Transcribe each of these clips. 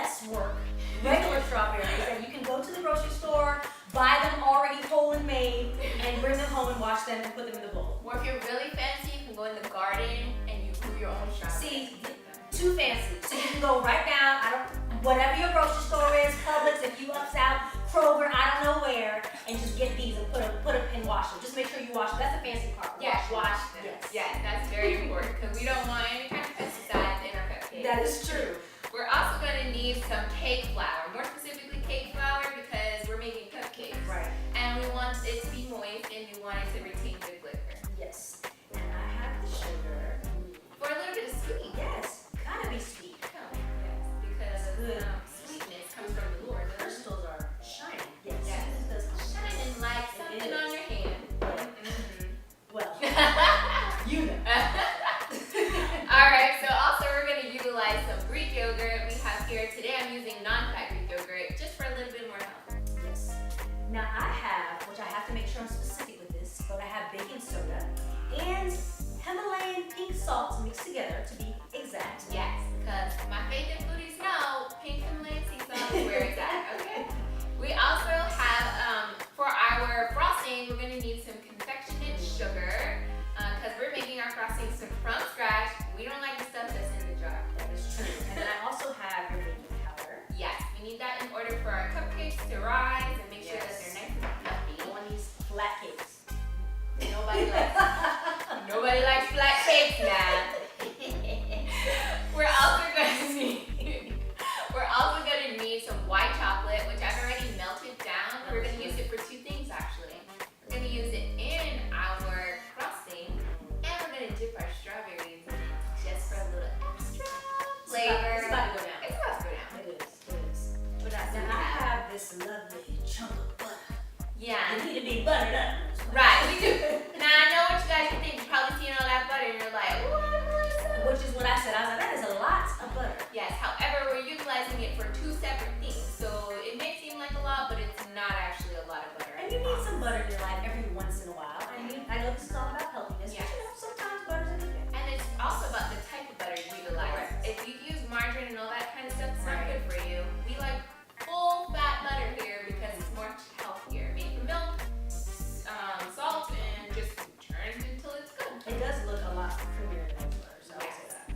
less work. Regular strawberries that you can go to the grocery store, buy them already whole and made, and bring them home and wash them and put them in the bowl. Or if you're really fancy, you can go in the garden and you brew your own strawberries. See, too fancy. So you can go right down, whatever your grocery store is, Publix, if you up south, Kroger, I don't know where, and just get these and put them and wash them. Just make sure you wash them. That's the fancy part. Yeah, wash them. Yes. Yeah, that's very important because we don't want any kind of pesticides in our cupcakes. That is true. We're also going to need some cake flour, more specifically cake flour because we're making cupcakes. Right. And we want it to be moist and we want it to retain the glitter. Yes. And I have the sugar. For a little bit of sweet. Yes. Gotta be sweet. Oh, yes, because sweetness comes from the Lord. The crystals are shining. Yes. Yes. It does come Shining like something on your hand. Well, you know. Alright, so also we're going to utilize some Greek yogurt. We have here today, I'm using non-fat Greek yogurt just for a little bit more health. Yes. Now I have, which I have to make sure I'm specific with this, but I have baking soda and Himalayan pink salt mixed together to be exact. Yes, because my favorite foodies know pink Himalayan sea salt is where it's at, okay? We also have, for our frosting, we're going to need some confectionate sugar because we're making our frosting from scratch. We don't like the stuff that's in the jar. That is true. And then I also have your baking powder. Yes, we need that in order for our cupcakes to rise and make sure that they're nice and fluffy. I want these flat cakes. Nobody likes flat cakes now. We're also going to need some white chocolate, which I've already melted down. We're going to use it for two things actually. We're going to use it in our frosting, and we're going to dip our strawberries in it just for a little extra flavor. It's about to go down. It's about to go down. It is. What else do Now we I have? have this lovely chunk of butter. Yeah. It need to be buttered up. Right, we do. Now I know what you guys can think. You're probably seeing all that butter and you're like, what? Which is what I said. I was like, that is a lot of butter. Yes, however, we're utilizing it for two separate things. So it may seem like a lot, but it's not actually a lot of butter. And you need some butter in your life every once in a while. I know this is all about healthiness, Yes. but you know, sometimes butter's a good thing. And it's also about the type of butter you utilize. Right. If you use margarine and all that kind of stuff, it's not Right. good for you. We like full fat butter here because it's more healthier. Made from milk, salt, and just churned until it's good. It does look a lot creamier than butter, so I would say that.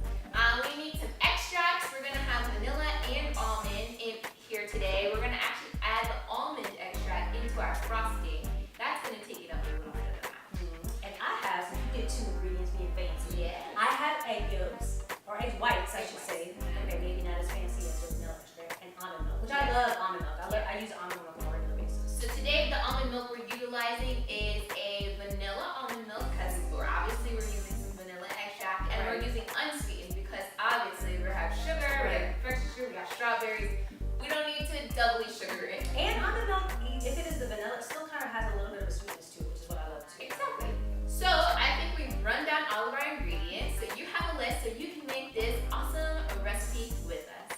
We need some extracts. We're going to have vanilla and almond in here today. We're going to actually add the almond extract into our frosting. That's going to take it up a little bit of the amount. And I have, so you get two ingredients being fancy. Yeah. I have egg yolks, or egg whites, I should say. Okay, maybe not as fancy as the vanilla extract, and almond milk, which I love almond milk. I use almond milk on a regular basis. So today the almond milk we're utilizing is a vanilla almond milk because obviously we're using some vanilla extract, and we're using unsweetened because obviously we have sugar, we have fresh sugar, we got strawberries. We don't need to doubly sugar it. And almond milk, if it is the vanilla, it still kind of has a little bit of a sweetness to it, which is what I love too. Exactly. So I think we've run down all of our ingredients. So you have a list so you can make this awesome recipe with us.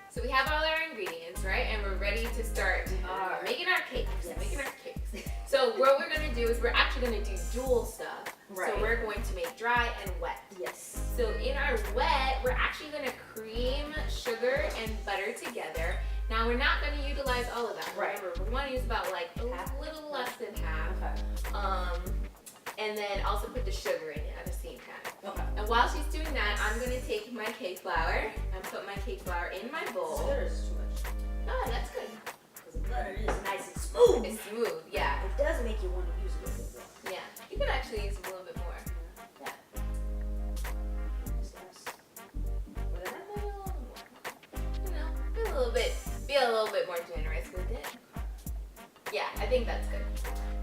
So we have all our ingredients, right? And we're ready to start making our cakes. Yes. Making our cakes. So what we're going to do is we're actually going to do dual stuff. Right. So we're going to make dry and wet. Yes. So in our wet, we're actually going to cream sugar and butter together. Now we're not going to utilize all of that. Right. Remember, we want to use about like a little less than half. Okay. And then also put the sugar in it at the same time. Okay. And while she's doing that, I'm going to take my cake flour and put my cake flour in my bowl. So there is too much. Oh, that's good. Because the butter is nice and smooth. It's smooth, yeah. It does make you want to use a little bit more. Yeah. You could actually use a little bit more. Yeah. Well, that might be a little more. You know, be a little bit more generous with it. Yeah, I think that's good.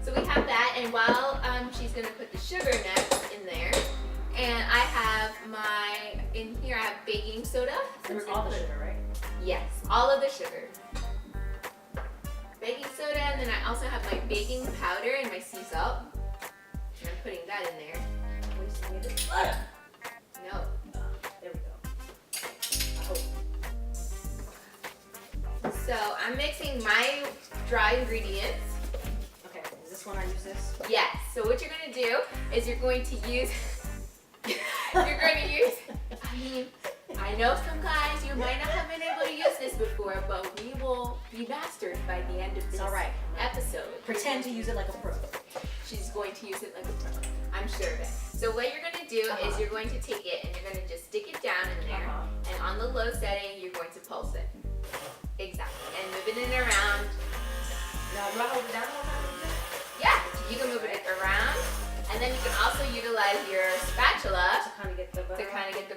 So we have that, and while she's gonna put the sugar next in there, and I have in here I have baking soda. All the sugar, right? Yes, all of the sugar. Baking soda, and then I also have my baking powder and my sea salt. And I'm putting that in there. Wasting it is butter. No. There we go. I hope. So I'm mixing my dry ingredients. Okay, is this one I use this? Yes. So what you're gonna do is you're going to use. I I know some guys, you might not have been able to use this before, but we will be mastered by the end of this episode. Pretend to use it like a pro. She's going to use it like a pro. I'm sure of it. So what you're going to do is you're going to take it and you're going to just stick it down in there. And on the low setting, you're going to pulse it. Exactly. And moving it around. Now, do I hold it down all the time? Yeah, you can move it around. And then you can also utilize your spatula To kind of get the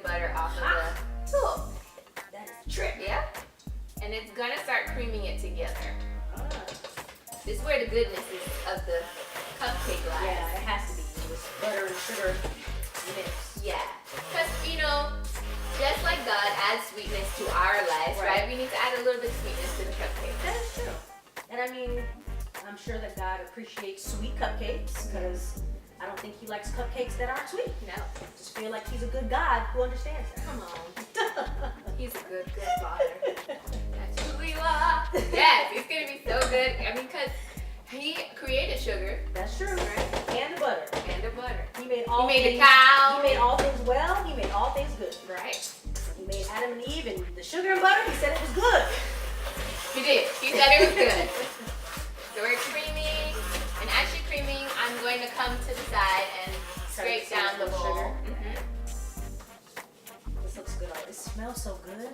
butter butter. off of the tool. That is the trick. Yeah. And it's going to start creaming it together. Ah. This is where the goodness is of the cupcake lies. Yeah, it has to be. This butter and sugar mix. Yeah. Because, you know, just like God adds sweetness to our lives, right? We need to add a little bit of sweetness to the cupcake. That is true. And I mean, I'm sure that God appreciates sweet cupcakes because I don't think he likes cupcakes that aren't sweet. No. I just feel like he's a good God who understands that. Come on. He's a good, good father. That's who we are. Yes, it's going to be so good. I mean, because he created sugar. That's true. Right? And the butter. And the butter. He made all He made things, the cow. He made all things well. He made all things good. Right. He made Adam and Eve and the sugar and butter. He said it was good. He did. He said it was good. So we're creaming. And as you're creaming, I'm going to come to the side and scrape down the bowl. Sugar. This looks good. It smells so good.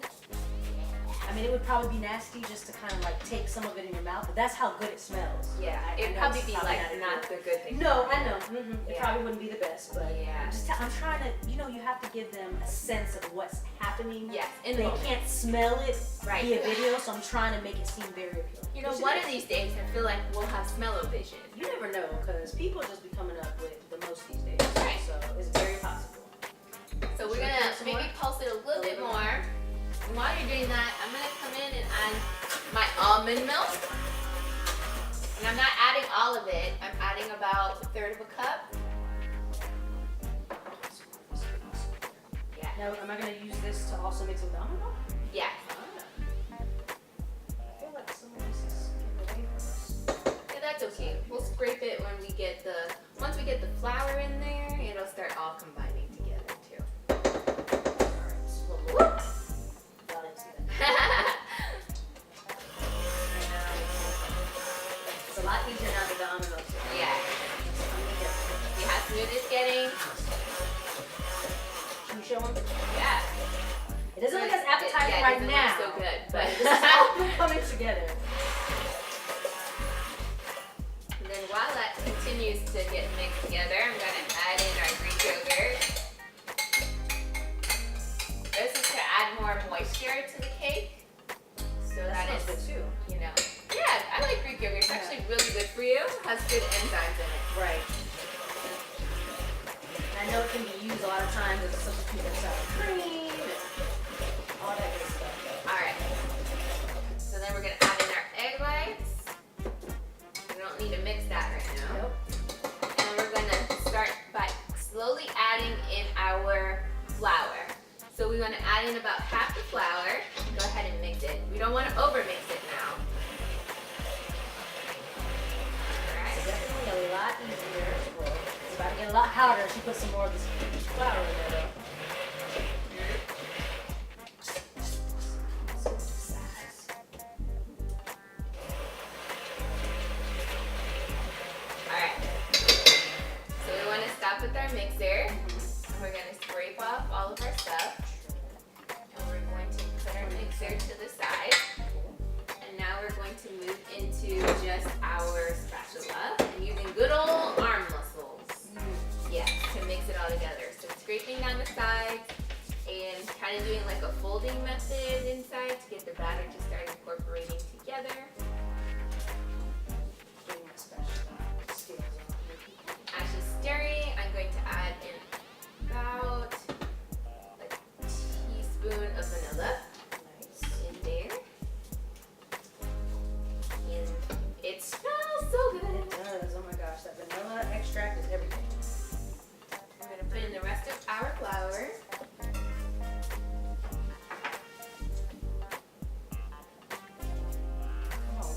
I mean, it would probably be nasty just to kind of like take some of it in your mouth, but that's how good it smells. Yeah, it'd I know probably it's be probably like not the good thing. No, I know. It Yeah. probably wouldn't be the best, but Yeah. I'm trying to, you have to give them a sense of what's happening. Yes, in the They moment. can't smell it Right. via video, so I'm trying to make it seem very appealing. You know, Which it one is. of these days I feel like we'll have smell-o-vision. You never know, because people just be coming up with the most these days. Right. So it's very possible. So we're Should we gonna put some maybe more? pulse it a little bit little more. And while you're doing that, I'm gonna come in and add my almond milk. And I'm not adding all of it. I'm adding about a third of a cup. Yeah. Now, am I going to use this to also mix it with almond milk? Yeah. I feel like some of this is getting away from us. Yeah, that's okay. We'll scrape it when we get once we get the flour in there, it'll start all combining together too. Alright, so a little more. Y'all didn't see that. It's a lot easier now with the almond milk. Yeah. See how smooth it's getting? Can you show them? Yeah. It doesn't look as appetizing it right doesn't now. look so good, but This is all coming together. And then while that continues to get mixed together, I'm going to add in our Greek yogurt. This is to add more moisture to the cake. So that That it's, smells good too. yeah, I like Greek yogurt. It's actually really good for you. It has good enzymes in it. Right. And I know it can be used a lot of times as a substitute for sour cream and all that good stuff. Alright. So then we're going to add in our egg whites. We don't need to mix that right now. Nope. And we're going to start by slowly adding in our flour. So we want to add in about half the flour. Go ahead and mix it. We don't want to over mix it now. Alright. Definitely a lot easier. Well, it's about to get a lot hotter. She put some more of this flour in there though. Alright. So we want to stop with our mixer. And we're going to scrape off all of our stuff. And we're going to put our mixer to the side. And now we're going to move into just our spatula. And using good old arm muscles. Yeah, to mix it all together. So scraping down the sides and kind of doing like a folding method inside to get the batter to start incorporating together. Getting my spatula skills on. As she's stirring, I'm going to add in about a teaspoon of vanilla Nice. in there. And it smells so good. It does. Oh my gosh, that vanilla extract is everything. I'm going to put in the rest of our flour. Oh.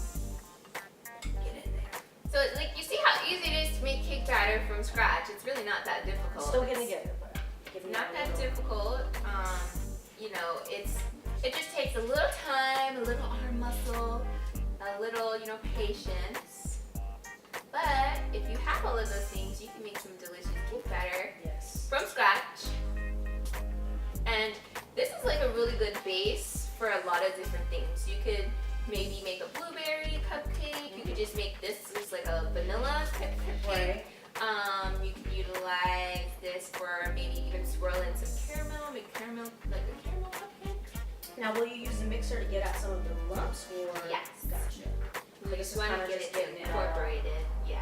Get in there. So like you see how easy it is to make cake batter from scratch. It's really not that difficult. Still getting together, but It's not that difficult. know, it just takes a little time, a little arm muscle, a little, you know, patience. But if you have all of those things, you can make some delicious cake batter from scratch. And this is like a really good base for a lot of different things. You could maybe make a blueberry cupcake. You could just make this as like a vanilla cupcake. Right. You can utilize this for maybe even swirl in some caramel, make caramel, like a caramel cupcake. Now, will you use the mixer to get out some of the lumps, or? Yes. Gotcha. You just want to get it getting it incorporated. Yeah.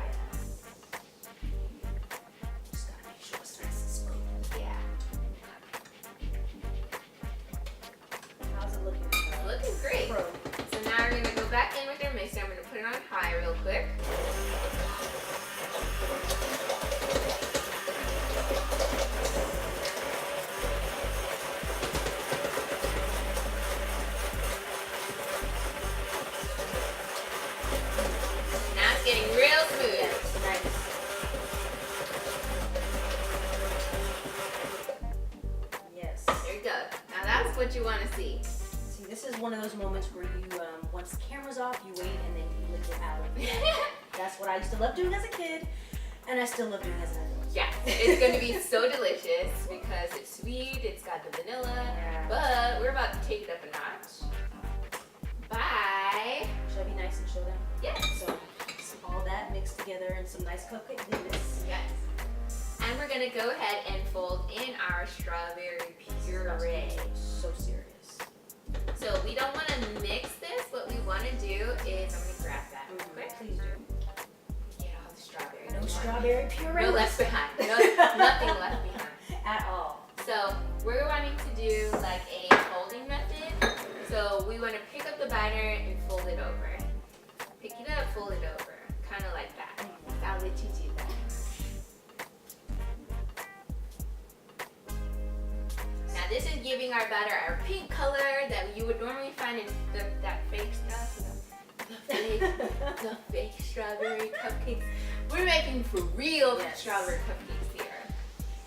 Just gotta make sure it's nice and smooth. Yeah. How's it looking? Looking great. Pro. So now we're gonna go back in with our mixer. I'm gonna put it on high real quick. Now it's getting real smooth. Nice. Yes. There you go. Now that's what you want to see. See, this is one of those moments where you, once the camera's off, you wait and then you lick it out. That's what I used to love doing as a kid, and I still love doing as an adult. Yes, it's going to be so delicious because it's sweet, it's got the vanilla, Yeah. but we're about to take it up a notch. Bye. Should I be nice and show them? Yes. So, all that mixed together in some nice cupcake goodness. Yes. And we're going to go ahead and fold in our strawberry puree. So serious. So we don't want to mix this. What we want to do is, I'm going to grab that real quick. Please do. Get all the strawberry. No strawberry puree. No left behind. No, nothing left behind. At all. So we're wanting to do like a folding method. So we want to pick up the batter and fold it over. Pick it up, fold it over. Kind of like that. I'll let you do that. Now this is giving our batter our pink color that you would normally find in that fake stuff. You know, the fake strawberry cupcakes. We're making for real strawberry cupcakes here.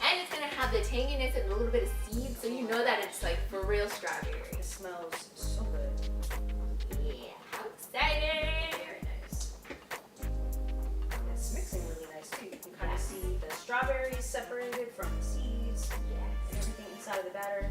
And it's gonna have the tanginess and a little bit of seed, so you know that it's like for real strawberry. It smells so good. Yeah, how excited! Very nice. It's mixing really nice too. You can kind of see the strawberries separated from the seeds and everything inside of the batter.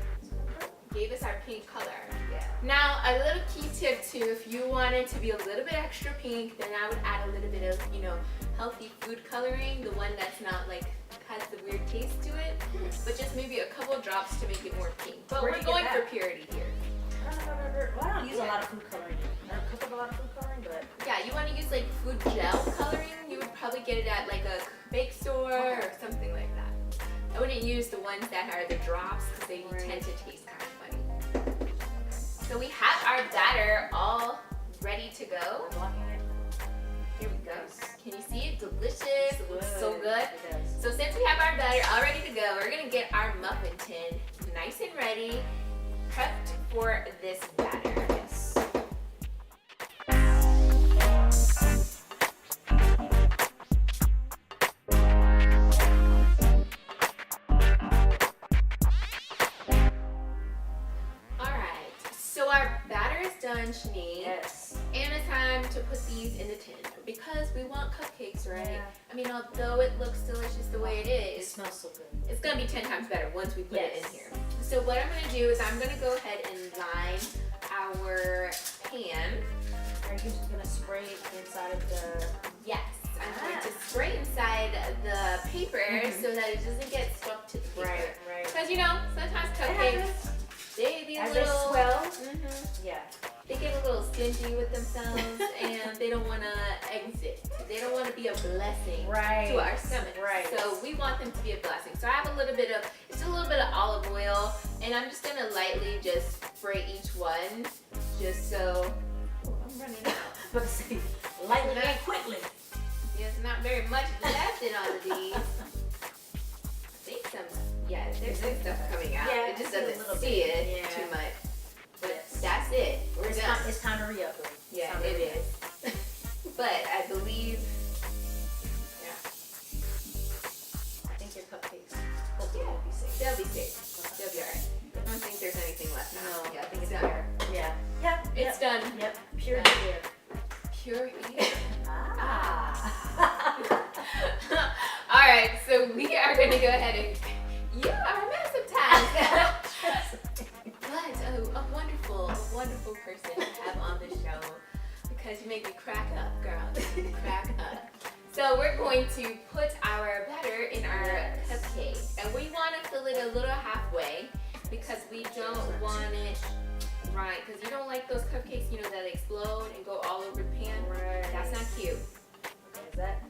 Gave us our pink color. Yeah. Now, a little key tip too, if you want it to be a little bit extra pink, then I would add a little bit of, you know, healthy food coloring, the one that's not like, has the weird taste to it, but just maybe a couple drops to make it more pink. But Where we're do you going get for that? purity here. I don't know if I've ever, well, I don't use a lot of food coloring. I don't cook up a lot of food coloring, but Yeah, you want to use like food gel coloring, you would probably get it at like a bake store or something like that. I wouldn't use the ones that are the drops because they tend to taste kind of funny. So we have our batter all ready to go. blocking it. Here we go. Can you see it? Delicious. It looks so good. It does. So since we have our batter all ready to go, we're gonna get our muffin tin nice and ready, prepped for this batter. Yes. Alright, so our batter is done, Shani. Yes. And it's time to put these in the tin because we want cupcakes, right? Yeah. I mean, although it looks delicious the way it It is, smells so good. it's gonna be 10 times better once we put it Yes. in here. So what I'm gonna do is I'm gonna go ahead and line our pan. Are you just gonna spray it inside of the? Yes, I'm going to spray inside the paper so that it doesn't get stuck to the paper. Right. Because you know, sometimes It cupcakes, happens. they be a As little, they swell. Yeah. they get a little stingy with themselves and they don't want to exit. They don't want to be a blessing Right. to our stomach. Right. So we want them to be a blessing. So I have a little bit of, it's a little bit of olive oil, and I'm just gonna lightly just spray each one, just so. Oh, I'm running out. But see, lightly and quickly. There's not very much left in all of these. I think there's some stuff coming out. Yeah, it just I see a doesn't little see bit. it Yeah. too much. But Yes. that's it. We're It's done. it's time to re-up. Yeah, time to it re-up. is. But I believe, yeah, I think your cupcakes hopefully will be safe. they'll be safe. They'll be alright. I don't think there's anything left go ahead and you are a mess sometimes. But a wonderful person to have on the show because you make me crack up, girl. Crack up. So we're going to put our batter in our cupcake, and we want to fill it a little halfway because we don't want it right. Because you don't like those cupcakes, you know, that explode and go all over the pan. Right. That's not cute. Okay, is that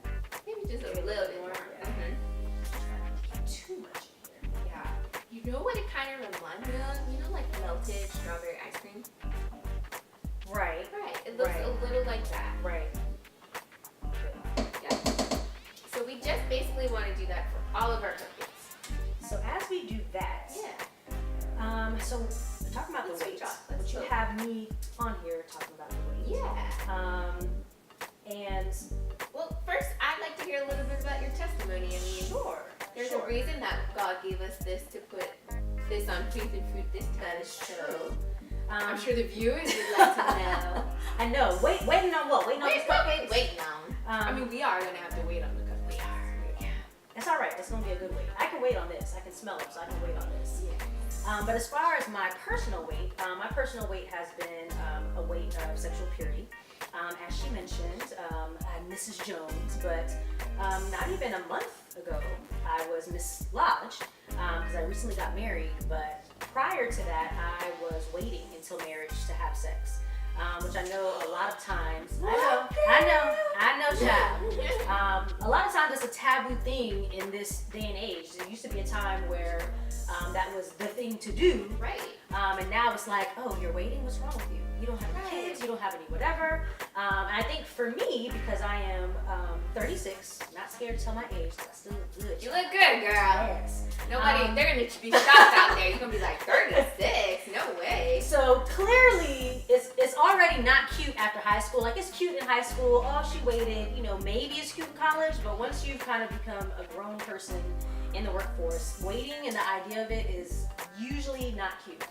Maybe just a little bit more. Yeah. Too much in here. Yeah. You know what it kind of reminds me of? You know, like melted strawberry ice cream. Right. Right. It looks Right. a little like that. Right. Yeah. So we just basically want to do that for all of our cupcakes. So as we do that, so we're talking about Let's the weight, switch off. Let's but you go. have me on here talking about the weight. Yeah. And Well, first, I'd like to hear a little bit about your testimony. I mean, sure, there's a reason that God gave us this to put this on Faith and Fruit this time. That is true. I'm sure the viewers would like to know. I know. Waiting on what? Waiting on this cupcake? Waiting on. I mean, we are gonna have to wait on the cupcake. We are. Yeah. It's all right. It's gonna be a good wait. I can wait on this. I can smell it, so I can wait on this. Yeah. But as far as my personal weight has been a weight of sexual purity. As she mentioned, I'm Mrs. Jones, but not even a month ago, I was Miss Lodge because I recently got married. But prior to that, I was waiting until marriage to have sex, which I know a lot of times. I know, child. A lot of times it's a taboo thing in this day and age. There used to be a time where that was the thing to do. Right. And now it's like, oh, you're waiting? What's wrong with you? You don't have any kids, you don't have any whatever. And I think for me, because I am 36, not scared to tell my age, I still look good. You look good, girl. Yes. Nobody, they're gonna be shocked out there. You're gonna be like 36. No way. So clearly, it's already not cute after high school. Like, it's cute in high school. Oh, she waited. You know, maybe it's cute in college, but once you've kind of become a grown person in the workforce, waiting and the idea of it is usually not cute.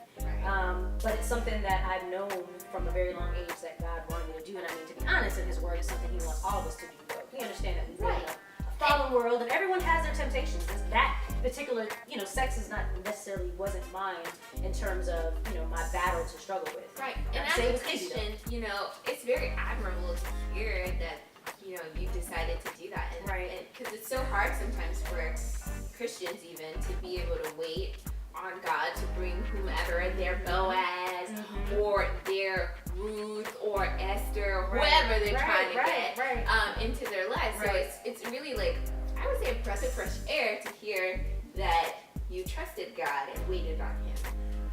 But it's something that I've known from a very long age that God wanted me to do. And I mean, to be honest, in His Word is something He wants all of us to do. But we understand that we live in a fallen world and everyone has their temptations. It's that particular, sex is not necessarily wasn't mine in terms of, my battle to struggle with. Right. And Not saying as a it's easy, Christian, it's very admirable to hear that, you decided to do that. And, Right. Because it's so hard sometimes for Christians even to be able to wait on God to bring whomever, their Boaz or their Ruth or Esther or whoever they're trying to get into their lives. So it's really like, I would say a breath of fresh air to hear that you trusted God and waited on Him.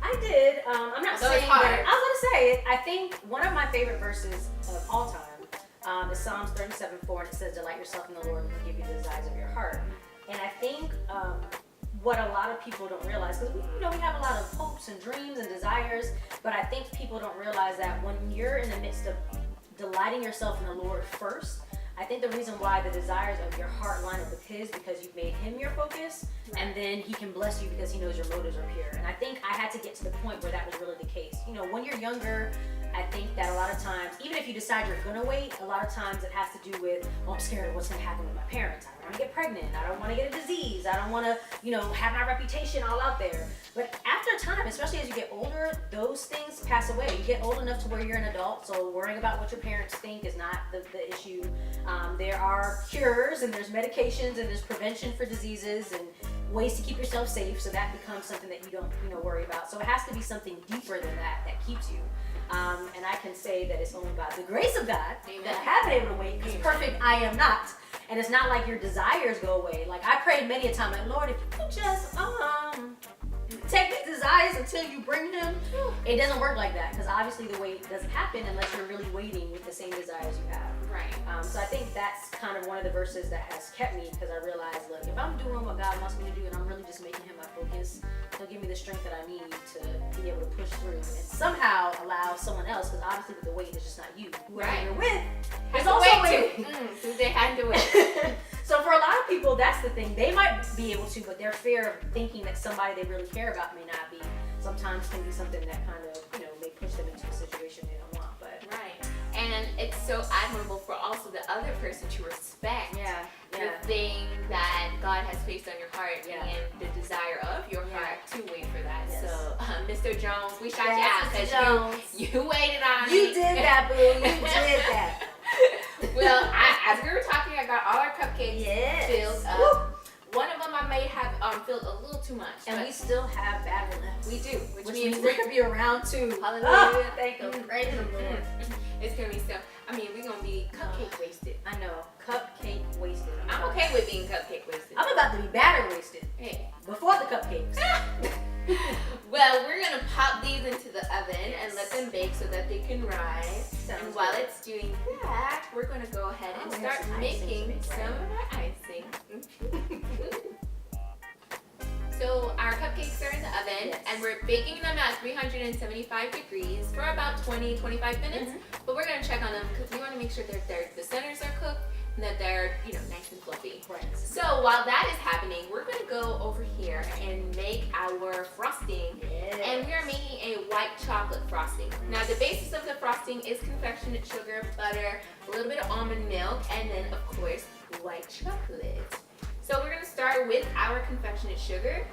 I did. I'm not saying hard. that. I was gonna say, I think one of my favorite verses of all time is Psalms 37:4, and it says, "Delight yourself in the Lord, and He'll give you the desires of your heart." And I think what a lot of people don't realize, because we have a lot of hopes and dreams and desires, but I think people don't realize that when you're in the midst of delighting yourself in the Lord first, I think the reason why the desires of your heart line up with His, because you've made Him your focus, and then He can bless you because He knows your motives are pure. And I think I had to get to the point where that was really the case. When you're younger, I think that a lot of times, even if you decide you're gonna wait, a lot of times it has to do with, I'm scared of what's gonna happen with my parents. I don't wanna get pregnant. I don't wanna get a disease. I don't wanna, have my reputation all out there. But after time, especially as you get older, those things pass away. You get old enough to where you're an adult, so worrying about what your parents think is not the issue. There are cures and there's medications and there's prevention for diseases and ways to keep yourself safe, so that becomes something that you don't worry about. So it has to be something deeper than that keeps you. And I can say that it's only by the grace of God that I have been able to wait, because perfect I am not. And it's not like your desires go away. Like, I prayed many a time, like, Lord, if you could just take the desires until you bring them. It doesn't work like that, because obviously the wait doesn't happen unless you're really waiting with the same desires you have. Right. So I think that's kind of one of the verses that has kept me, because I realized, look, if I'm doing what God wants me to do and I'm really just making Him my focus, He'll give me the strength that I need to be able to push through and somehow allow someone else, because obviously with the weight, it's just not you. Whoever you're with is also waiting. So they had to wait. So for a lot of people, that's the thing. They might be able to, but their fear of thinking that somebody they really care about may not be, sometimes can be something that kind of, may push them into a situation they don't want. But And it's so admirable for also the other person to respect yeah. the thing that God God has placed on your heart and the desire of your heart to wait for that. Yes. So, Mr. Jones, we shot you Yes, out Mr. because Jones. you waited on You me. did that, boo. You did that. Well, as we were talking, I got all our cupcakes filled up. Woo. One of them I may have filled a little too much. And but we still have batter left. we do, which Means means there could be a round 2. hallelujah. Thank you. Praise the Lord. It's gonna be so. I mean, we're gonna be cupcake wasted. I know. Cupcake wasted. I'm okay with being cupcake wasted. I'm about to be batter wasted. Hey. Before the cupcakes. Well, we're gonna pop these into the oven and let them bake so that they can rise. Sounds And while good. it's doing that, we're gonna go ahead and we have start some icing to making make, right? some of our icing. So our cupcakes are in the oven and we're baking them at 375 degrees for about 20-25 minutes. But we're gonna check on them because we want to make sure that the centers are cooked and that they're nice and fluffy. Right. So while that is happening, we're gonna go over here and make our frosting. And we are making a white chocolate frosting. Now the basis of the frosting is confectionate sugar, butter, a little bit of almond milk, and then of course white chocolate. So we're gonna start with our confectionate sugar,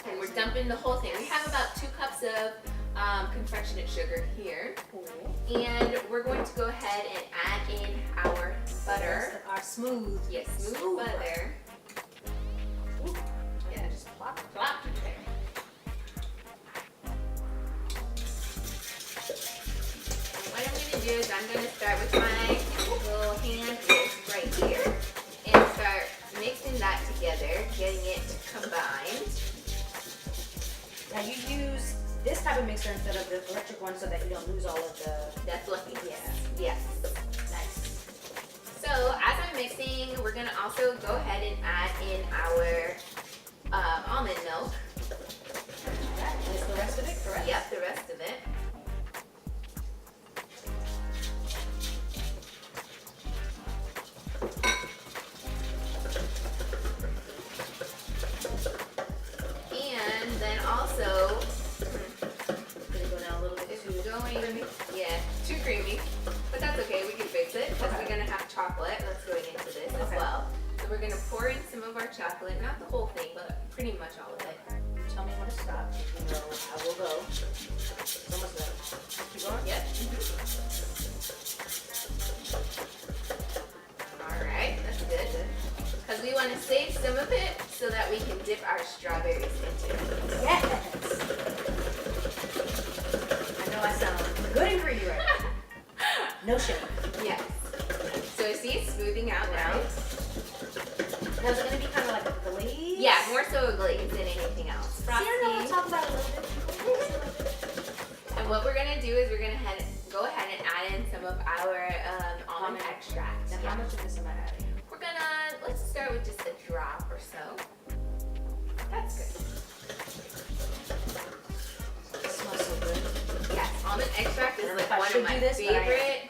and we're dumping the whole thing. We have about 2 cups of confectionate sugar here, and we're going to go ahead and add in our butter. Our smooth. Yes, smooth butter. Yeah, just plop it there. And what I'm gonna do is I'm gonna start with my little hand right here and start mixing that together, getting it combined. Now you use this type of mixer instead of the electric one so that you don't lose all of the... That fluffy. Yeah. Yes. Nice. So as I'm mixing, we're gonna also go ahead and add in our almond milk. Is the rest of it correct? Yep, the rest of it. And then also, Did it go down a little bit it's too going, yeah, too creamy, but that's okay, we can fix it because we're gonna have chocolate that's going into this as well. So we're gonna pour in some of our chocolate, not the whole thing, but pretty much all of it. Tell me when to stop. You know, I will go. It's almost done. Keep going? Yep. Alright, that's good. Because we want to save some of it so that we can dip our strawberries into it. Yes! I know I sound good and greedy right now. No shame. Yes. So see it's smoothing out now. Now is it going to be kind of like a glaze? Yeah, more so a glaze than anything else. See, I know I'll talk about it a little bit. And what we're going to do is we're going to go ahead and add in some of our almond extract. Now, how much of this am I adding? We're going to, let's start with just a drop or so. That's good. It smells so good. Yes, almond extract is like I one of should my do this, but I am. favorite.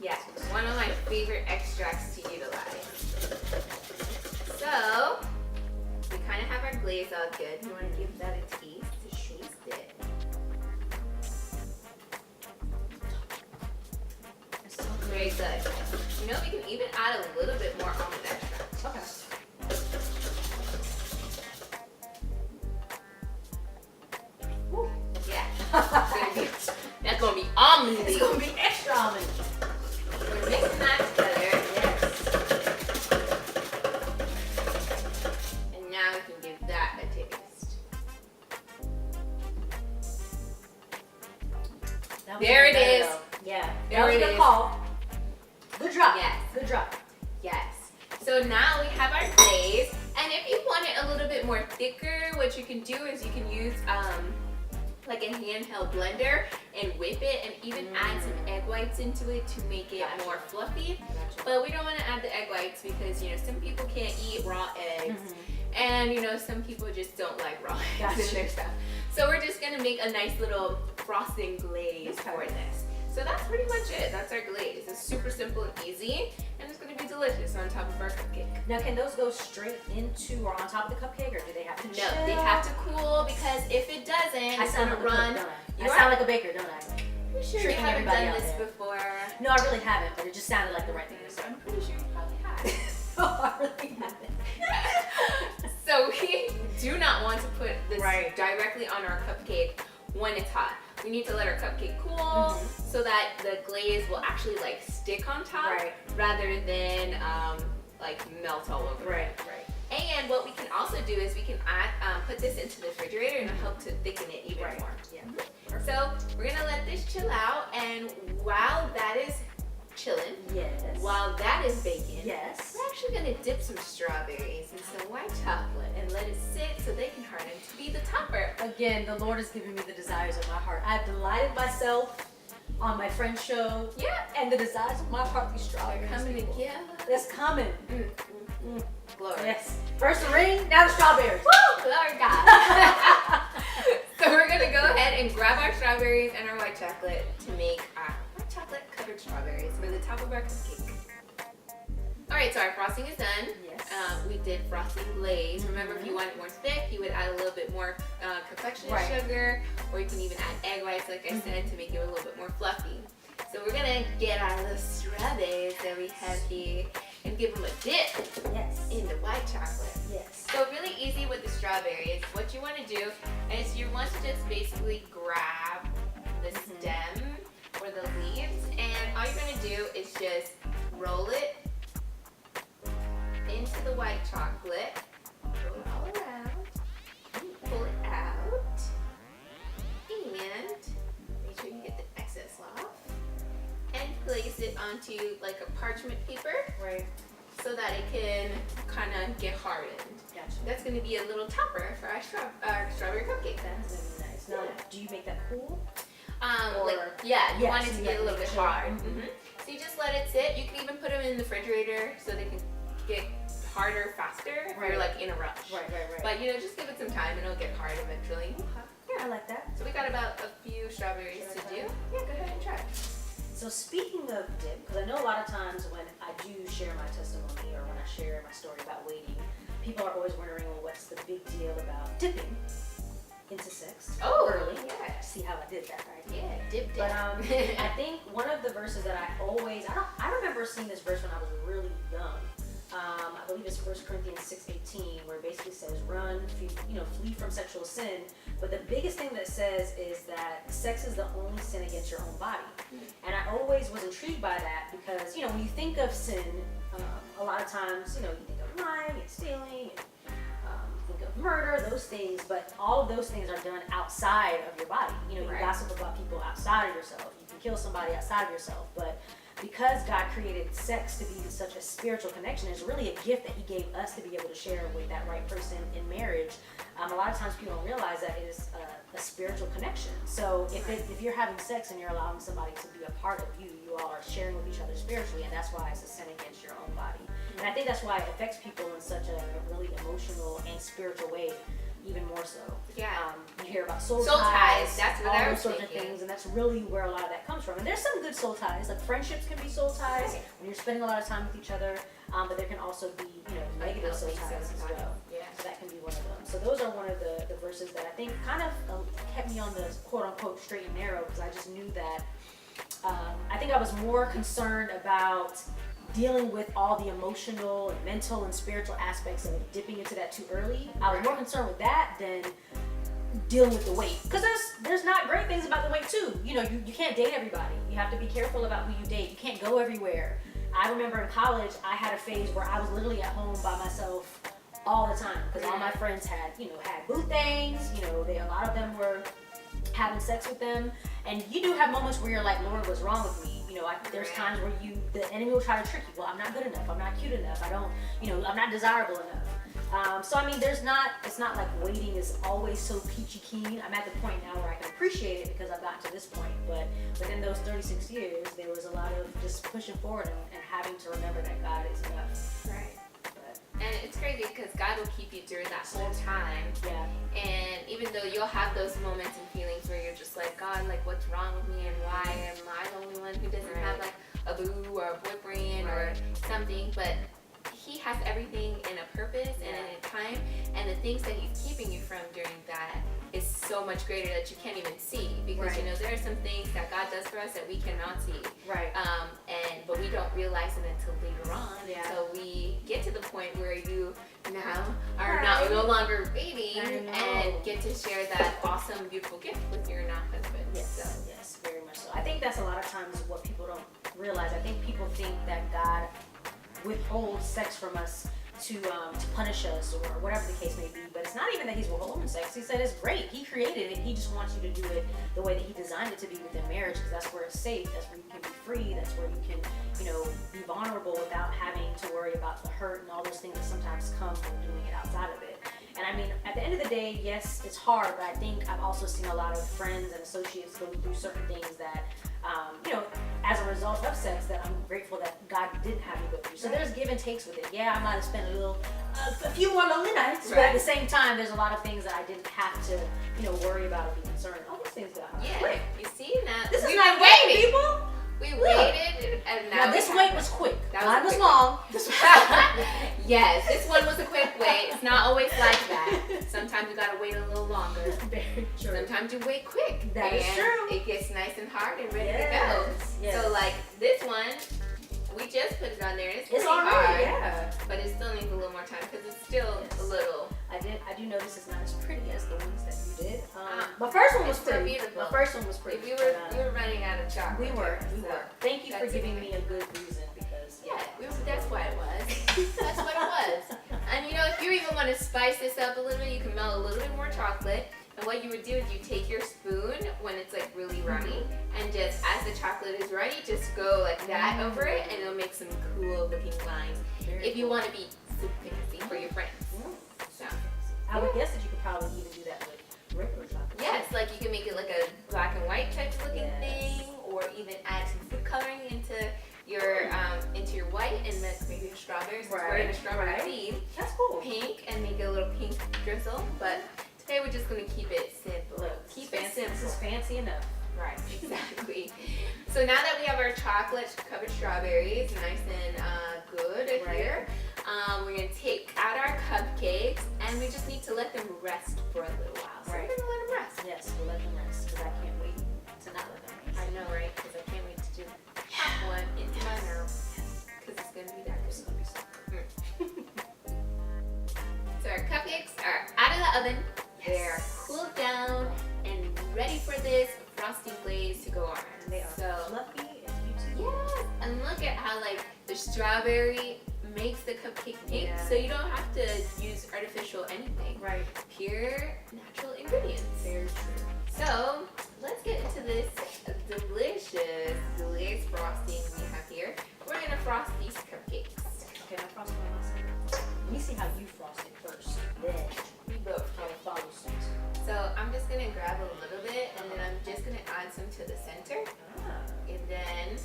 Yes, one of my favorite extracts to utilize. So, we kind of have our glaze all good. You want to give that a taste to taste it. It's so good. Very good. You know, we can even add a little bit more almond extract. Okay. Woo. Yeah. That's gonna be almond. It's going to be extra almond. We're mixing that together. Yes. And now we can give that a taste. That was There it better, is. though. Yeah. There That was it a good is. call. Good drop. Yes. Good drop. Yes. So now we have our glaze. And if you want it a little bit more thicker, what you can do is you can use like a handheld blender and whip it and even add some egg whites into it to make it more fluffy. But we don't want to add the egg whites because, you know, some people can't eat raw eggs. And, you know, some people just don't like raw eggs in their stuff. So we're just going to make a nice little frosting glaze for this. So that's pretty much it. That's our glaze. It's super simple and easy. And it's going to be delicious on top of our cupcake. Now, can those go straight into or on top of the cupcake, or do they have to chill? No, they have to cool because if it doesn't, I it's sound going like to a run. cook, don't I? I sound like a baker, don't I? You sure you Tricking haven't everybody done out this there. before? No, I really haven't, but it just sounded like the right thing to say. I'm pretty sure you probably have. Oh, I really haven't. do not want to put this directly on our cupcake when it's hot. We need to let our cupcake cool so that the glaze will actually like stick on top rather than like melt all over. And what we can also do is we can add, put this into the refrigerator and help to thicken it even more. So we're gonna let this chill out, and while that is chilling, while that is baking, we're actually gonna dip some strawberries in some white chocolate and let it sit so they can harden to be the topper. Again, the Lord has given me the desires of my heart. I've delighted myself on my friend's show. And the desires of my heart be strawberries. They're coming together. That's coming. Glory. Yes. First the ring, now the strawberries. Woo! Glory God. So we're gonna go ahead and grab our strawberries and our white chocolate to make our white chocolate covered strawberries for the top of our cupcake. Alright, so our frosting is done. We did frosting glaze. Remember, if you want it more thick, you would add a little bit more confectionate sugar, or you can even add egg whites, like I said, to make it a little bit more fluffy. So we're gonna get our little strawberries that we have here and give them a dip in the white chocolate. So really easy with the strawberries. What you want to do is you want to just basically grab the stem or the leaves, and all you're going to do is just roll it into the white chocolate, roll it all around, pull it out, and make sure you get the excess off, and place it onto like a parchment paper, so that it can kind of get hardened. That's going to be a little topper for our strawberry cupcake. That's going to be nice. Now, do you make that cool? You want it to get a little bit hard. So you just let it sit. You can even put them in the refrigerator so they can get harder faster if you're like in a rush. But you know, just give it some time and it'll get hard eventually. I like that. So we got about a few strawberries to do. Go ahead and try. So speaking of dip, because I know a lot of times when I do share my testimony or when I share my story about waiting, people are always wondering, well, what's the big deal about dipping into sex early? See how I did that, right? Dip. But I think one of the verses that I remember seeing this verse when I was really young. I believe it's 1 Corinthians 6:18, where it basically says, run, flee from sexual sin. But the biggest thing that it says is that sex is the only sin against your own body. And I always was intrigued by that because, when you think of sin, a lot of times, you think of lying and stealing, and think of murder, those things, but all of those things are done outside of your body. You gossip about people outside of yourself. You can kill somebody outside of yourself, but because God created sex to be such a spiritual connection, it's really a gift that He gave us to be able to share with that right person in marriage. A lot of times people don't realize that it is a spiritual connection. So if you're having sex and you're allowing somebody to be a part of you, you all are sharing with each other spiritually, and that's why it's a sin against your own body. And I think that's why it affects people in such a really emotional and spiritual way, even more so. You hear about soul ties. That's what all I those sorts of things, and that's really where a lot of that comes from. And there's some good soul ties, like friendships can be soul ties when you're spending a lot of time with each other. But there can also be, negative soul ties as well. So that can be one of them. So those are one of the verses that I think kind of kept me on the quote unquote straight and narrow, because I just knew that I think I was more concerned about dealing with all the emotional and mental and spiritual aspects of dipping into that too early. I was more concerned with that than dealing with the weight, because there's not great things about the weight too. You can't date everybody. You have to be careful about who you date. You can't go everywhere. I remember in college I had a phase where I was literally at home by myself all the time, because all my friends had boo things. A lot of them were having sex with them, and you do have moments where you're like, Lord, what's wrong with me? There's times where the enemy will try to trick you. Well, I'm not good enough. I'm not cute enough. I'm not desirable enough. So it's not like waiting is always so peachy keen. I'm at the point now where I can appreciate it because I've gotten to this point. But within those 36 years, there was a lot of just pushing forward and having to remember that God is enough. And it's crazy because God will keep you during that whole time. And even though you'll have those moments and feelings where you're just like, God, like, what's wrong with me, and why am I the only one who doesn't have like a boo or a boyfriend or something? But He has everything in a purpose and in a time, and the things that He's keeping you from during that is so much greater that you can't even see, because there are some things that God does for us that we cannot see, but we don't realize it until later on. So we get to the point where you now are no longer babying and get to share that awesome, beautiful gift with your now husband. Yes, So. yes, very much so. I think that's a lot of times what people don't realize. I think people think that God withholds sex from us to punish us or whatever the case may be, but it's not even that he's withholding sex. He said it's great. He created it. He just wants you to do it the way that he designed it to be within marriage, because that's where it's safe. That's where you can be free. That's where you can, be vulnerable without having to worry about the hurt and all those things that sometimes come from doing it outside of it. And I mean, at the end of the day, yes, it's hard, but I think I've also seen a lot of friends and associates go through certain things that, as a result of sex, that I'm grateful that God didn't have me go through. So there's give and takes with it. Yeah, I might have spent a few more lonely nights, but at the same time, there's a lot of things that I didn't have to, worry about or be concerned. All these things got quick. You see that? This is not waiting, people. We waited, and now this wait was quick. Mine was quick long. Yes, this one was a quick wait. It's not always like that. Sometimes you gotta wait a little longer. Very true. Sometimes you wait quick. That is true. It gets nice and hard and ready to go. Yes. So like this one, we just put it on there. And it's pretty already hard, yeah. but it still needs a little more time because it's still a little. I do notice it's not as pretty as the ones that you did. My first one was still pretty. beautiful. My first one was pretty. We were running out of chocolate. We were. Thank you for That's giving okay. me a good reason because That's why it was. That's what it was. And if you even want to spice this up a little bit, you can melt a little bit more chocolate. And what you would do is you take your spoon when it's like really runny, and just as the chocolate is ready, just go like that over it, and it'll make some cool looking lines. If you want to be super fancy for your friends. So I would guess that you could probably even do that with regular chocolate. yes, like you can make it like a black and white type looking thing, or even add some food coloring into your white and maybe strawberries. We're in a strawberry seed. That's cool. Pink and make it a little pink drizzle, but today we're just gonna keep it simple. Keep it simple. This is fancy enough. Right, exactly. So now that we have our chocolate covered strawberries nice and good here, we're gonna take out our cupcakes and we just need to let them rest for a little while. So we're gonna let them rest. Yes, we'll let them rest because I can't wait to not let them rest. I know, right? Because I can't wait to do one into my mouth. Because it's gonna be that good. It's gonna be so good. So our cupcakes are out of the oven. They're cooled down and ready for this frosting glaze to go on. And they are so fluffy and beautiful. yes, and look at how like the strawberry makes the cupcake pink, so you don't have to use artificial anything. Right. Pure natural ingredients. Very true. So let's get into this delicious glaze frosting we have here. We're gonna frost these cupcakes. Okay, now frost my last. Let me see how you frost it first. Then We both. I will follow suit. So I'm just gonna grab a little bit, and then I'm just gonna add some to the center, and then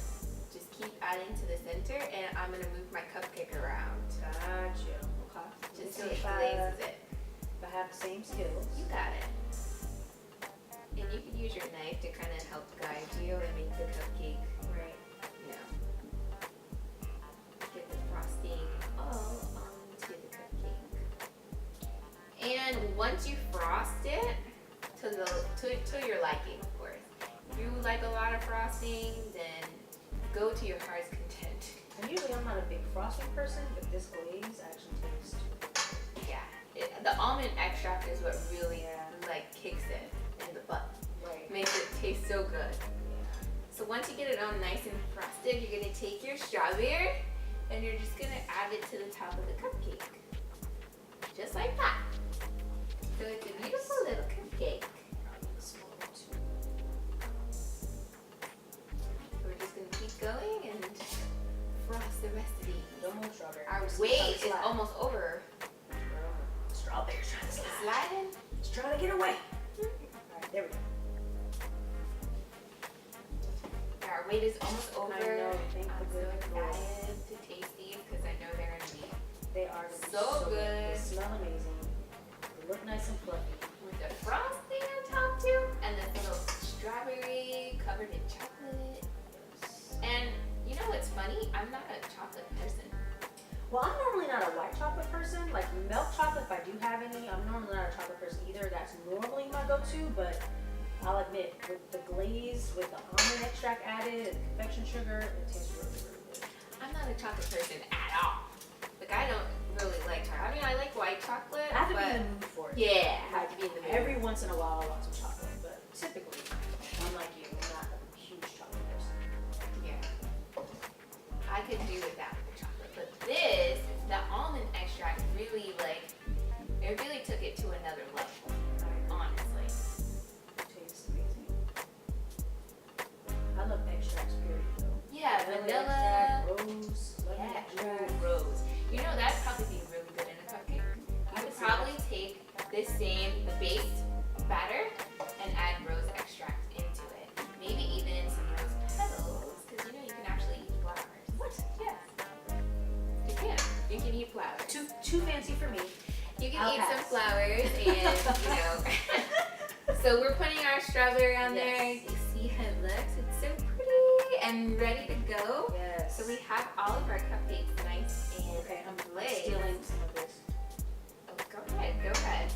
just keep adding to the center, and I'm gonna move my cupcake around. Gotcha. Okay. Just so it glazes it. If I have the same skills. You got it. And you can use your knife to kind of help guide you and make the cupcake, Right. get the frosting all onto the cupcake. And once you frost it, to your liking, of course. If you like a lot of frosting, then go to your heart's content. And usually I'm not a big frosting person, but this glaze actually tastes Yeah, the almond extract is what really like kicks it in the butt. right. Makes it taste so good. So once you get it all nice and frosted, you're gonna take your strawberry and you're just gonna add it to the top of the cupcake. Just like that. So it's a beautiful little cupcake. We're just gonna keep going and frost the rest of these. No more strawberry. Our wait is almost over. Strawberry's trying to slide. Sliding. It's trying to get away. Alright, there we go. Our wait is almost over. I know, thank I'm the so good Lord. excited to taste these because I know they're gonna be They are gonna be so good. They smell amazing. They look nice and fluffy. with the frosting on top too, and this little strawberry covered in chocolate. And you know what's funny? I'm not a chocolate person. Well, I'm normally not a white chocolate person. Like milk chocolate, if I do have any, I'm normally not a chocolate person either. That's normally my go-to, but I'll admit, with the glaze, with the almond extract added, and confection sugar, it tastes really, really good. I'm not a chocolate person at all. Like I don't really like her. I mean, I like white chocolate, I have to but be in the mood for it. yeah, I have to be in the mood. Every once in a while I want some chocolate, but typically, unlike you, I'm not a huge chocolate person. Yeah. I could do without the chocolate, but this, the almond extract really it really took it to another level, honestly. Tastes amazing. I love extracts, period, though. Yeah, vanilla. Extract, rose, lemon Yeah, extract. ooh, rose. You know, that'd probably be really good in a cupcake. You could probably take the base batter and add rose extract into it. Maybe even some rose petals, because you know you can actually eat flowers. What? Yeah. You can. You can eat flowers. Too fancy for me. You can I'll eat pass. some flowers and, So we're putting our strawberry on there. Yes. You see how it looks? It's so pretty and ready to go. Yes. So we have all of our cupcakes nice and Okay, I'm glazed. stealing some of this. Oh, go ahead, go ahead.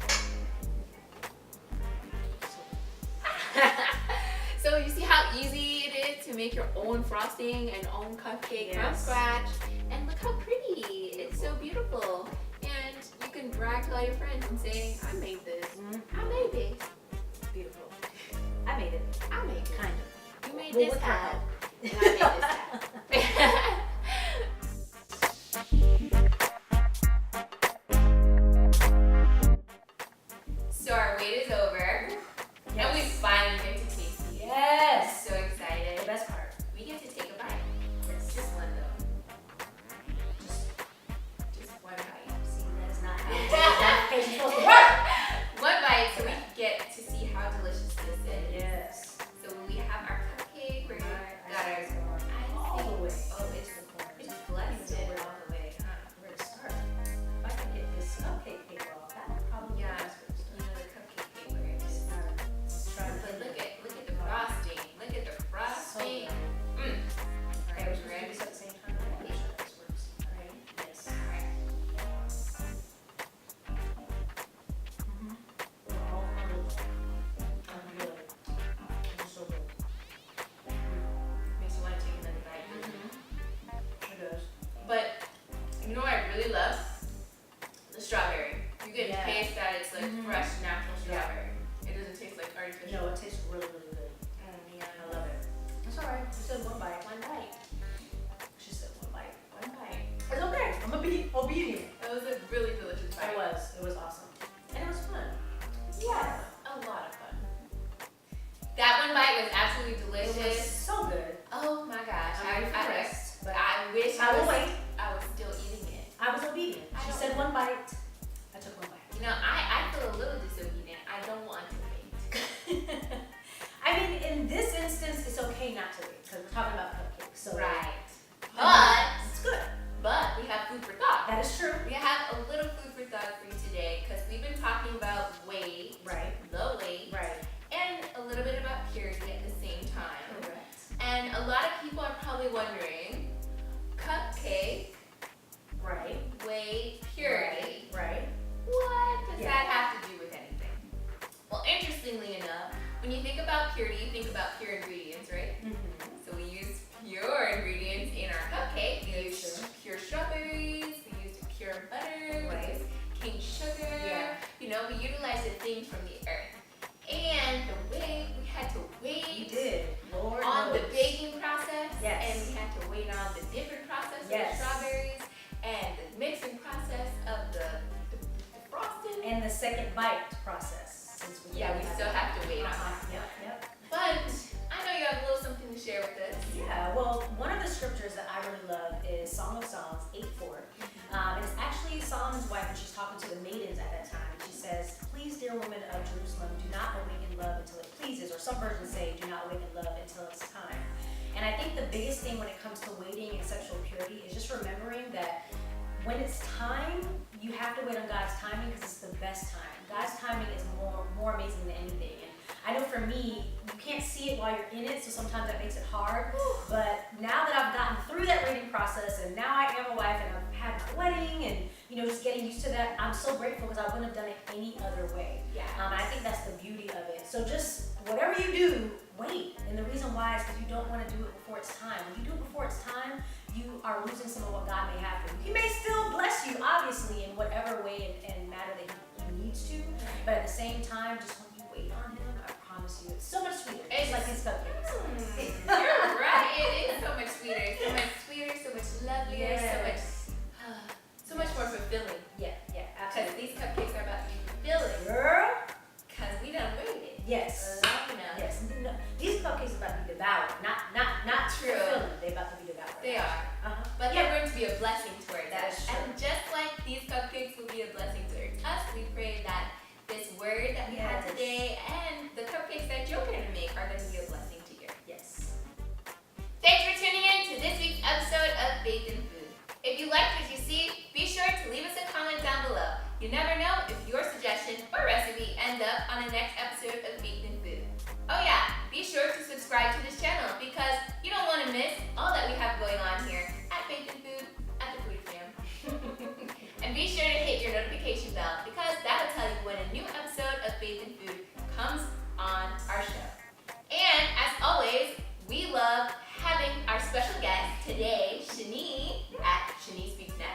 So you see how easy it is to make your own frosting and own cupcake from Yes. scratch. And look how pretty. It's so beautiful. And you can brag to all your friends and say, I made this. I made this. Beautiful. I made it. I made it. Kind of. You made Well, this with her hat. help. And I made this hat. So our wait is over. And we finally get to taste these. Yes. So excited. The best part. We get to take a bite. Yes. Just one though. Just one bite. See, that is not how it's supposed to work. One bite so we get to see how delicious this is. Yes. So when we have our cupcake, we're gonna got our icing. All the way. Oh, it's the corner. it's blessed all the way, huh? Where to start? If I could get this cupcake paper off, that would probably Yeah. be nice for You know the cupcake paper. It's Try to but look at the frosting. Look at the frosting. Mm. Okay, Alright, we're we ready? ready at the same time. Make sure this works. Alright. Yes. Alright. We're all on the I'm good. I'm so good. Makes you want to take another bite. It does. But you know what I really love? The strawberry. You can Yeah. taste that it's like Mhm. fresh, natural Yeah. strawberry. It doesn't taste like artificial. No, it tastes really, really good. Yeah. I love it. That's alright. You said one bite. One bite. She said one bite. One bite. It's okay. I'm gonna be obedient. It was a really delicious bite. It was. It was awesome. And it was fun. Yeah, a lot of fun. That one bite was absolutely It was delicious. so good. Oh my gosh. I'm impressed. But I wish I will was, wait. I was still eating it. I was obedient. I She don't- said one bite. I took one bite. You know, I feel a little disobedient. I don't want to wait. I mean, in this instance, it's okay not to wait because we're talking about cupcakes. So Right. it's good. But we have food for thought. That is true. We have a little food for thought for you today because we've been talking about weight, Right. low weight, Right. and a little bit about purity at the same time. Correct. And a lot of people are probably wondering, cupcake, Right. weight, purity. Right. What does Yeah. that have to do with anything? Well, interestingly enough, when you think about purity, you think about pure ingredients, right? Mm-hmm. So we use pure ingredients in our cupcake. We Very use true. pure strawberries, we use pure butter, Right. we use cane sugar. Yeah. You know, we utilize the things from the earth. And the way we had to You wait did. Lord on the knows. baking process, Yes. and we had to wait on the dipping process of Yes. the strawberries, and the mixing process of the frosting. And the second bite process. Since we Yeah, we still have to wait on that. Yep. Yep. But I know you have a little something to share with us. Yeah, well, one of the scriptures that I really love is Song of Songs 8:4. And it's actually Solomon's wife, and she's talking to the maidens at that time. And she says, "Please, dear women of Jerusalem, do not awaken love until it pleases," or some versions say, "Do not awaken love until it's time." And I think the biggest thing when it comes to waiting and sexual purity is just remembering that when it's time, you have to wait on God's timing because it's the best time. God's timing is more amazing than anything. And I know for me, you can't see it while you're in it, so sometimes that makes it hard. But now that I've gotten through that waiting process, and now I am a wife, and I've had my wedding, and just getting used to that, I'm so grateful because I wouldn't have done it any other way. Yeah. And I think that's the beauty of it. So just whatever you do, wait. And the reason why is because you don't want to do it before it's time. When you do it before it's time, you are losing some of what God may have for you. He may still bless you, obviously, in whatever way and matter that he needs to. But at the same time, just when you wait on him, I promise you, it's so much sweeter. It's like these cupcakes. You're right. It is so much sweeter, so much lovelier, so much more fulfilling. Yeah, Because absolutely. these cupcakes are about to be fulfilling. Girl. Because we done waited. Yes. Long enough. Yes. No, these cupcakes are about to be devoured. Not True. fulfilling. They're about to be devoured. They are. But they're going to be a blessing towards That us. is true. And just like these cupcakes will be a blessing towards us, we pray that this word that we had Yes. today and the cupcakes that you're going to make are going to be a blessing to you. Yes. Thanks for tuning in to this week's episode of Baked in Food. If you liked what you see, be sure to leave us a comment down below. You never know if your suggestion or recipe ends up on the next episode of Baked in Food. Oh yeah, be sure to subscribe to this channel because you don't want to miss all that we have going on here at Baked in Food at the Food Fam. And be sure to hit your notification bell because that'll tell you when a new episode of Baked in Food comes on our show. And as always, we love having our special guest today, Shani at Shani Speaks Now.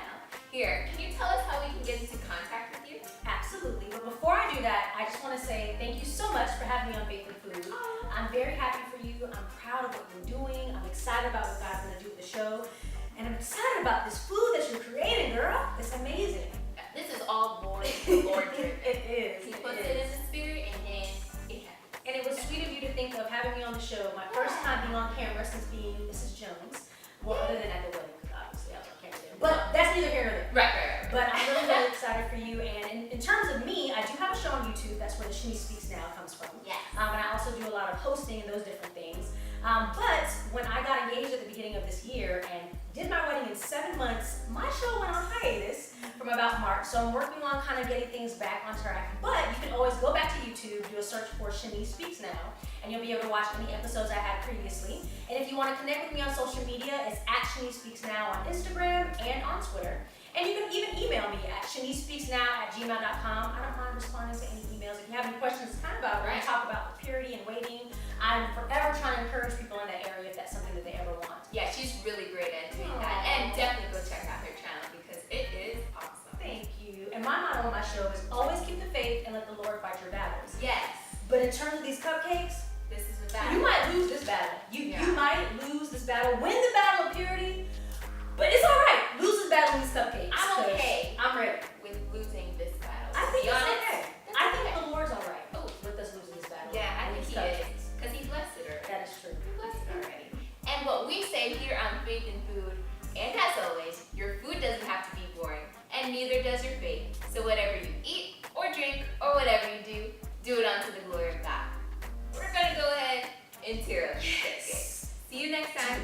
Here, can you tell us how we can get into contact with you? Absolutely. But before I do that, I just want to say thank you so much for having me on Baked in Food. I'm very happy for you. I'm proud of what you're doing. I'm excited about what God's going to do with the show. And I'm excited about this food that you're creating, girl. It's amazing. This is all born from Lord driven. It is. He puts it in the spirit and then it happens. And it was sweet of you to think of having me on the show. My first time being on camera since being Mrs. Jones. Well, other than at the wedding, because obviously I was on camera then. But that's neither here nor there. Right. But I'm really, really excited for you. And in terms of me, I do have a show on YouTube. That's where the Shani Speaks Now comes from. Yes. And I also do a lot of hosting and those different things. But when I got engaged at the beginning of this year and did my wedding in 7 months, my show went on hiatus from about March. So I'm working on kind of getting things back on track. But you can always go back to YouTube, do a search for Shani Speaks Now, and you'll be able to watch any episodes I had previously. And if you want to connect with me on social media, it's at Shani Speaks Now on Instagram and on Twitter. And you can even email me at shanispeaksnow@gmail.com. I don't mind responding to any emails. If you have any questions kind of about when we talk about purity and waiting, I'm forever trying to encourage people in that area if that's something that they ever want. Yeah, she's really great at doing that. And definitely go check out her channel because it is awesome. Thank you. And my motto on my show is always keep the faith and let the Lord fight your battles. Yes. But in terms of these cupcakes, This is a battle. you might lose this battle. You might lose this battle, win the battle of purity, but it's all right. Lose this battle with these cupcakes. I'm okay. I'm ready. With losing this battle. I think To be it's honest, okay. that's I think okay. the Lord's all right with us losing this battle. Yeah, I with think these he is. cupcakes. Because he blessed it already. That is true. He blessed it already. And what we say here on Faith in Food, and as always, your food doesn't have to be boring, and neither does your faith. So whatever you eat or drink or whatever you do it unto the glory of God. We're gonna go ahead and tear up these cupcakes. See you next time.